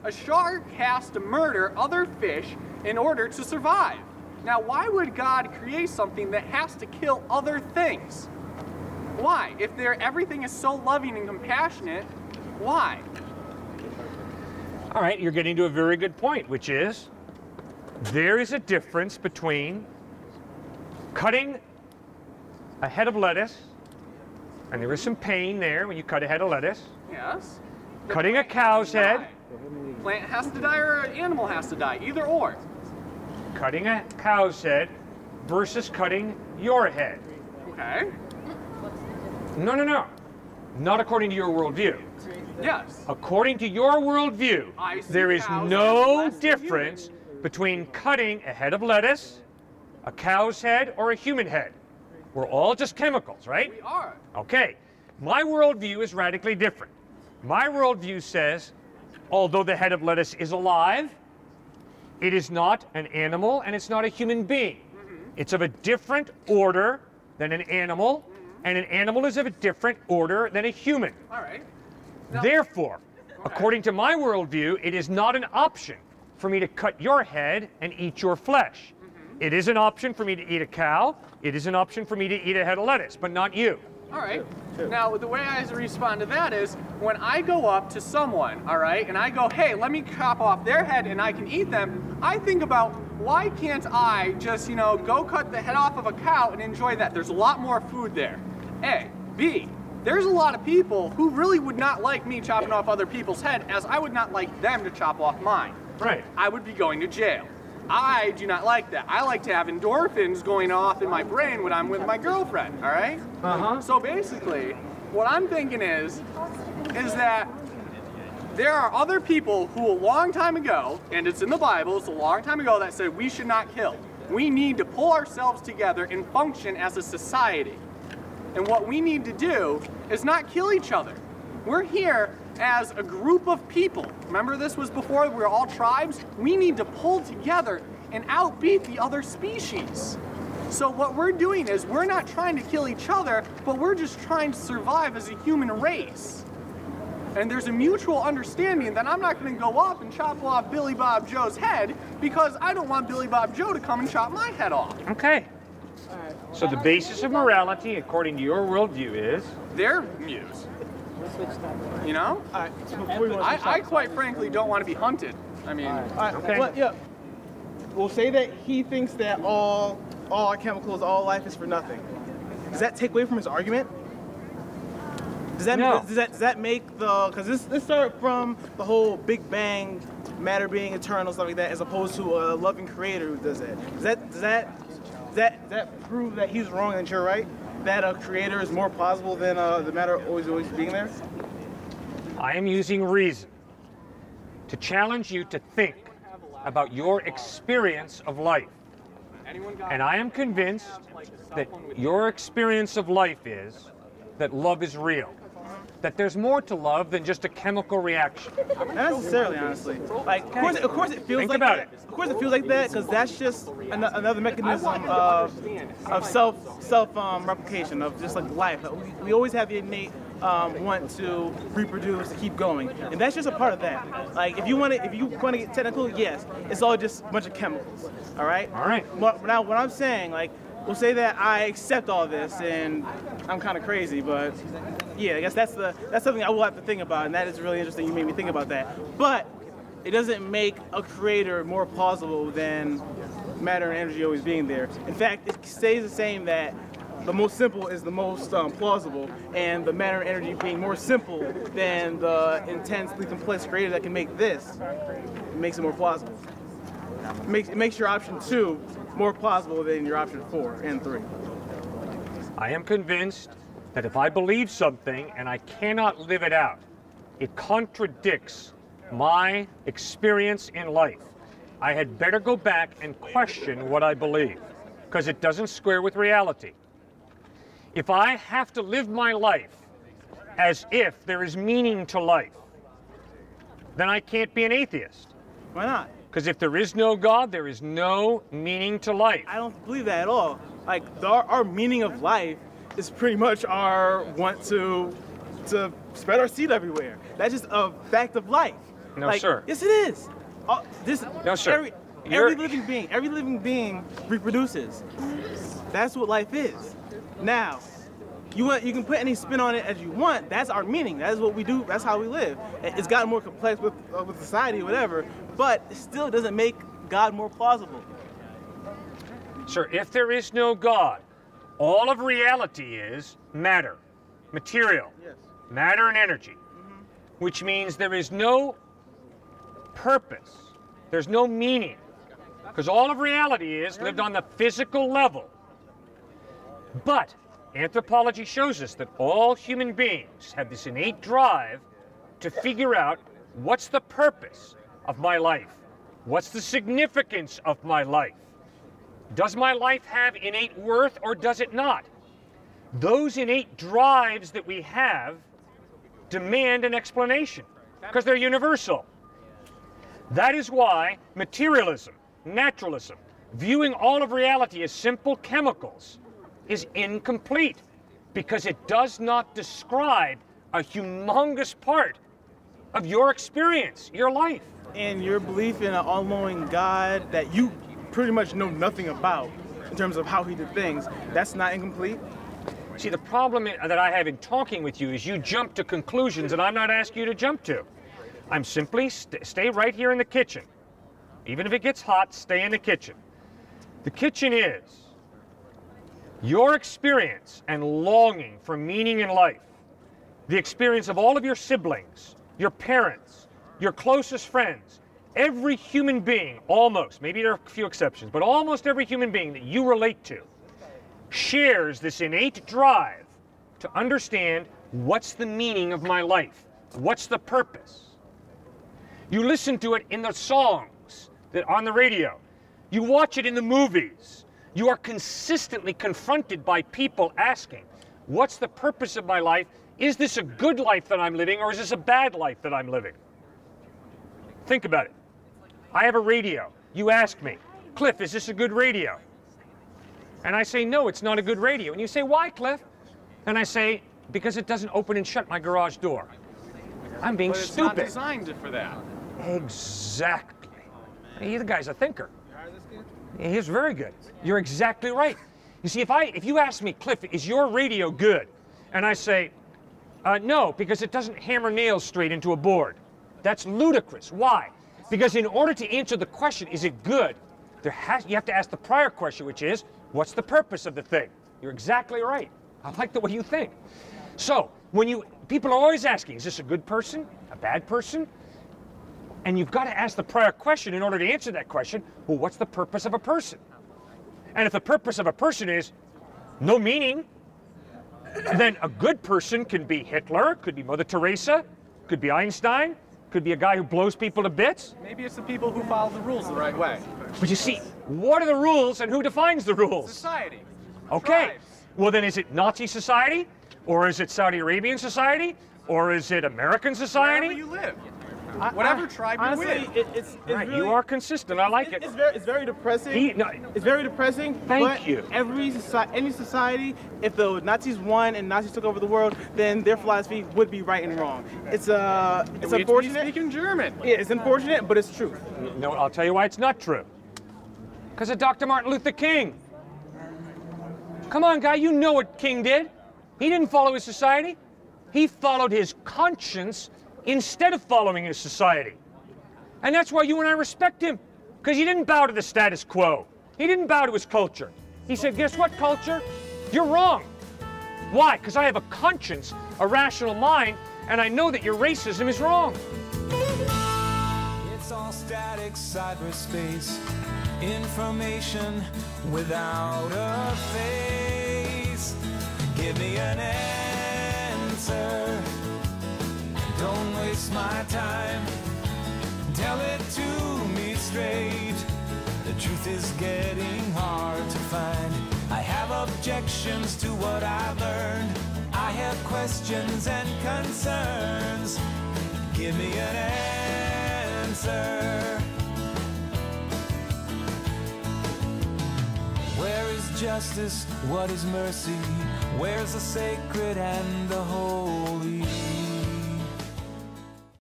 a shark has to murder other fish in order to survive. Now, why would God create something that has to kill other things? Why? If everything is so loving and compassionate, why? All right, you're getting to a very good point, which is there is a difference between cutting a head of lettuce, and there is some pain there when you cut a head of lettuce. Yes. Cutting a cow's head. Plant has to die or an animal has to die, either or. Cutting a cow's head versus cutting your head. Okay. No, no, no. Not according to your worldview. Yes. According to your worldview, there is no difference between cutting a head of lettuce, a cow's head, or a human head. We're all just chemicals, right? We are. Okay. My worldview is radically different. My worldview says, although the head of lettuce is alive, it is not an animal and it's not a human being. It's of a different order than an animal, and an animal is of a different order than a human. All right. Therefore, according to my worldview, it is not an option for me to cut your head and eat your flesh. It is an option for me to eat a cow. It is an option for me to eat a head of lettuce, but not you. All right. Now, the way I respond to that is when I go up to someone, all right, and I go, hey, let me chop off their head and I can eat them, I think about why can't I just, go cut the head off of a cow and enjoy that? There's a lot more food there. A. B. There's a lot of people who really would not like me chopping off other people's head, as I would not like them to chop off mine. Right. I would be going to jail. I do not like that. I like to have endorphins going off in my brain when I'm with my girlfriend, all right? So basically, what I'm thinking is that there are other people who a long time ago, and it's in the Bible, it's a long time ago, that said we should not kill. We need to pull ourselves together and function as a society. And what we need to do is not kill each other. We're here as a group of people. Remember this was before we were all tribes? We need to pull together and outbeat the other species. So what we're doing is we're not trying to kill each other, but we're just trying to survive as a human race. And there's a mutual understanding that I'm not going to go up and chop off Billy Bob Joe's head because I don't want Billy Bob Joe to come and chop my head off. Okay. So the basis of morality, according to your worldview, is? Their views. You know? I quite frankly don't want to be hunted. I mean, okay. Well, yeah. We'll say that he thinks that all our chemicals, all life is for nothing. Does that take away from his argument? Does that make the, because this started from the whole Big Bang, matter being eternal, stuff like that, as opposed to a loving creator who does that. Does that prove that he's wrong and you're right? That a creator is more plausible than the matter always being there? I am using reason to challenge you to think about your experience of life. And I am convinced that your experience of life is that love is real. That there's more to love than just a chemical reaction. Not necessarily, honestly. Like, of course it feels like that. Of course it feels like that, because that's just another mechanism of self replication, of just like life. We always have the innate want to reproduce, to keep going, and that's just a part of that. Like, if you want to get technical, yes, it's all just a bunch of chemicals. All right. All right. Now, what I'm saying, like, we'll say that I accept all this, and I'm kind of crazy, but yeah, I guess that's something I will have to think about, and that is really interesting. You made me think about that. But it doesn't make a creator more plausible than matter and energy always being there. In fact, it stays the same that the most simple is the most plausible, and the matter and energy being more simple than the intensely complex creator that can make this, it makes it more plausible. It makes your option 2 more plausible than your option 4 and 3. I am convinced that if I believe something and I cannot live it out, it contradicts my experience in life. I had better go back and question what I believe, because it doesn't square with reality. If I have to live my life as if there is meaning to life, then I can't be an atheist. Why not? Because if there is no God, there is no meaning to life. I don't believe that at all. Like, our meaning of life is pretty much our want to spread our seed everywhere. That's just a fact of life. No, like, sir. Yes, it is. No, sir. Every living being reproduces. That's what life is. Now, you can put any spin on it as you want. That's our meaning. That's what we do. That's how we live. It's gotten more complex with society or whatever, but it still doesn't make God more plausible. Sir, if there is no God, all of reality is matter, material, Yes. matter and energy, which means there is no purpose, there's no meaning, because all of reality is lived on the physical level. But anthropology shows us that all human beings have this innate drive to figure out what's the purpose of my life, what's the significance of my life. Does my life have innate worth or does it not? Those innate drives that we have demand an explanation because they're universal. That is why materialism, naturalism, viewing all of reality as simple chemicals is incomplete because it does not describe a humongous part of your experience, your life. And your belief in an all-knowing God that you pretty much know nothing about in terms of how he did things, that's not incomplete? See, the problem that I have in talking with you is you jump to conclusions that I'm not asking you to jump to. I'm simply stay right here in the kitchen. Even if it gets hot, stay in the kitchen. The kitchen is your experience and longing for meaning in life, the experience of all of your siblings, your parents, your closest friends, every human being, almost, maybe there are a few exceptions, but almost every human being that you relate to shares this innate drive to understand what's the meaning of my life, what's the purpose. You listen to it in the songs that on the radio. You watch it in the movies. You are consistently confronted by people asking, what's the purpose of my life? Is this a good life that I'm living or is this a bad life that I'm living? Think about it. I have a radio. You ask me, Cliff, is this a good radio? And I say, no, it's not a good radio. And you say, why, Cliff? And I say, because it doesn't open and shut my garage door. I'm being But it's stupid. not designed for that. Exactly. Hey, the guy's a thinker. He's very good. You're exactly right. You see, if you ask me, Cliff, is your radio good? And I say, no, because it doesn't hammer nails straight into a board. That's ludicrous. Why? Because in order to answer the question, is it good, you have to ask the prior question, which is, what's the purpose of the thing? You're exactly right. I like the way you think. So, people are always asking, is this a good person, a bad person? And you've got to ask the prior question in order to answer that question, well, what's the purpose of a person? And if the purpose of a person is no meaning, then a good person can be Hitler, could be Mother Teresa, could be Einstein, could be a guy who blows people to bits. Maybe it's the people who follow the rules the right way. But you see, what are the rules and who defines the rules? Society. Okay. Tribes. Well, then is it Nazi society? Or is it Saudi Arabian society? Or is it American society? Wherever you live. Whatever tribe you're honestly, with. it's Right, really, you are consistent. I like it. It's very depressing. It's very depressing. Thank you. Any society, if the Nazis won and Nazis took over the world, then their philosophy would be right and wrong. It's unfortunate. Speaking German. Yeah, it's unfortunate, but it's true. No, I'll tell you why it's not true. Because of Dr. Martin Luther King. Come on, guy, you know what King did. He didn't follow his society. He followed his conscience instead of following his society. And that's why you and I respect him. Because he didn't bow to the status quo. He didn't bow to his culture. He said, guess what, culture? You're wrong. Why? Because I have a conscience, a rational mind, and I know that your racism is wrong. It's all static cyberspace, information without a face. Give me an answer. Don't waste my time. Tell it to me straight. The truth is getting hard to find. I have objections to what I've learned. I have questions and concerns. Give me an answer. Where is justice? What is mercy? Where's the sacred and the holy?